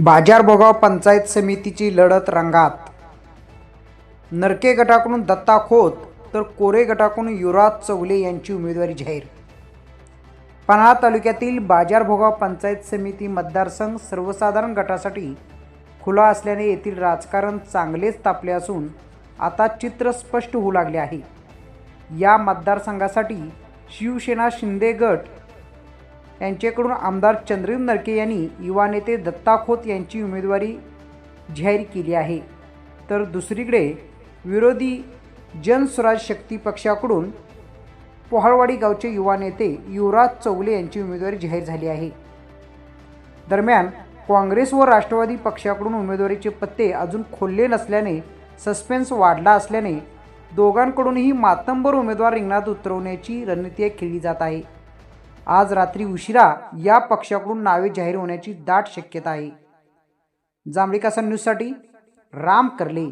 बाजारभोगाव पंचायत समितीची लढत रंगात। नरके गटाकडून दत्ता खोत तर कोरे गटाकडून युवराज चौगले यांची उमेदवारी जाहीर। पन्हाळा तालुक्यातील बाजारभोगाव पंचायत समिती मतदारसंघ सर्वसाधारण गटासाठी खुला असल्याने येथील राजकारण चांगलेच तापले असून आता चित्र स्पष्ट होऊ लागले आहे। या मतदारसंघासाठी शिवसेना शिंदे गट यांच्याकडून आमदार चंद्रदेव नरके यांनी युवा नेते दत्ता खोत यांची उमेदवारी जाहीर केली आहे, तर दुसरीकडे विरोधी जनस्वराज शक्ती पक्षाकडून पोहाळवाडी गावचे युवा नेते युवराज चौगले यांची उमेदवारी जाहीर झाली आहे। दरम्यान काँग्रेस व राष्ट्रवादी पक्षाकडून उमेदवारीचे पत्ते अजून खोलले नसल्याने सस्पेन्स वाढला असल्याने दोघांकडूनही मातंबर उमेदवार रिंगणात उतरवण्याची रणनीती खेळली जात आहे। आज रात्री उशिरा या पक्षाकडून नावे जाहीर होण्याची दाट शक्यता आहे। जांभळी कासा न्यूजसाठी राम कर्ले।